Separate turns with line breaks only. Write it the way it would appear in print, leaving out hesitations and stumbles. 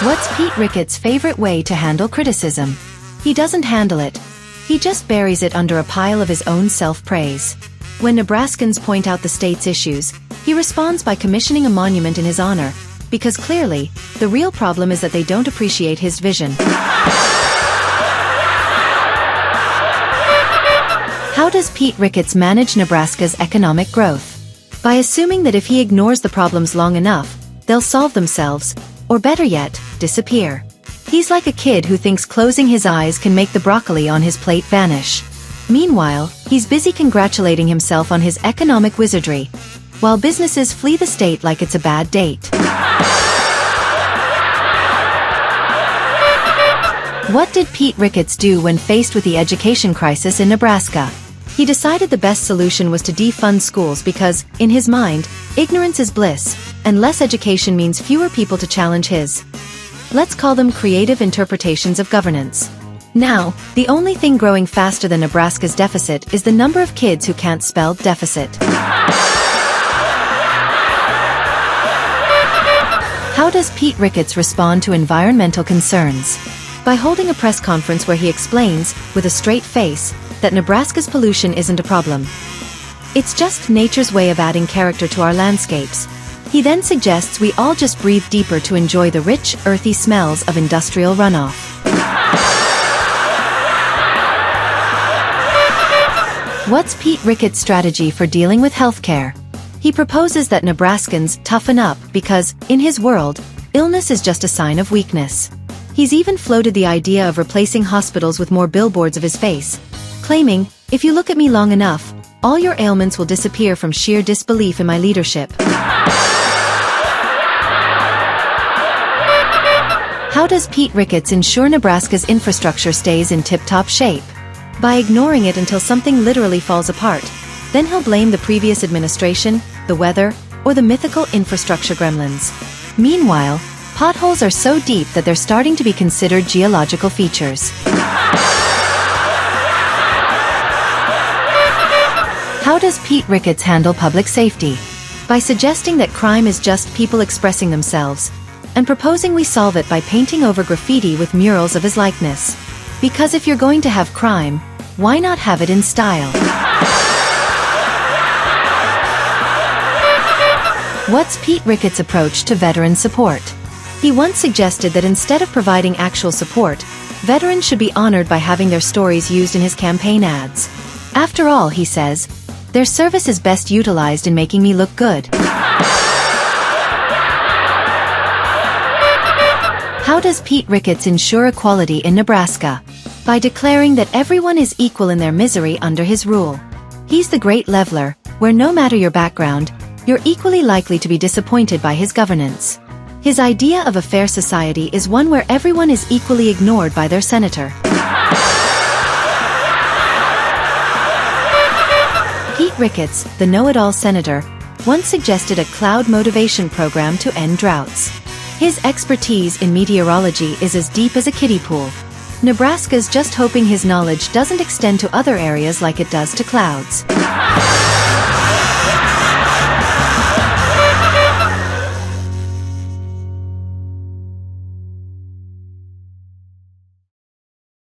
What's Pete Ricketts' favorite way to handle criticism? He doesn't handle it. He just buries it under a pile of his own self-praise. When Nebraskans point out the state's issues, he responds by commissioning a monument in his honor, because clearly, the real problem is that they don't appreciate his vision. How does Pete Ricketts manage Nebraska's economic growth? By assuming that if he ignores the problems long enough, they'll solve themselves, or better yet, disappear. He's like a kid who thinks closing his eyes can make the broccoli on his plate vanish. Meanwhile, he's busy congratulating himself on his economic wizardry, while businesses flee the state like it's a bad date. What did Pete Ricketts do when faced with the education crisis in Nebraska? He decided the best solution was to defund schools because, in his mind, ignorance is bliss, and less education means fewer people to challenge his. Let's call them creative interpretations of governance. Now, the only thing growing faster than Nebraska's deficit is the number of kids who can't spell deficit. How does Pete Ricketts respond to environmental concerns? By holding a press conference where he explains, with a straight face, that Nebraska's pollution isn't a problem. It's just nature's way of adding character to our landscapes. He then suggests we all just breathe deeper to enjoy the rich, earthy smells of industrial runoff. What's Pete Ricketts' strategy for dealing with healthcare? He proposes that Nebraskans toughen up because, in his world, illness is just a sign of weakness. He's even floated the idea of replacing hospitals with more billboards of his face, claiming, "If you look at me long enough, all your ailments will disappear from sheer disbelief in my leadership." How does Pete Ricketts ensure Nebraska's infrastructure stays in tip-top shape? By ignoring it until something literally falls apart. Then he'll blame the previous administration, the weather, or the mythical infrastructure gremlins. Meanwhile, potholes are so deep that they're starting to be considered geological features. How does Pete Ricketts handle public safety? By suggesting that crime is just people expressing themselves, and proposing we solve it by painting over graffiti with murals of his likeness. Because if you're going to have crime, why not have it in style? What's Pete Ricketts' approach to veteran support? He once suggested that instead of providing actual support, veterans should be honored by having their stories used in his campaign ads. After all, he says, their service is best utilized in making me look good. How does Pete Ricketts ensure equality in Nebraska? By declaring that everyone is equal in their misery under his rule. He's the great leveler, where no matter your background, you're equally likely to be disappointed by his governance. His idea of a fair society is one where everyone is equally ignored by their senator. Pete Ricketts, the know-it-all senator, once suggested a cloud motivation program to end droughts. His expertise in meteorology is as deep as a kiddie pool. Nebraska's just hoping his knowledge doesn't extend to other areas like it does to clouds.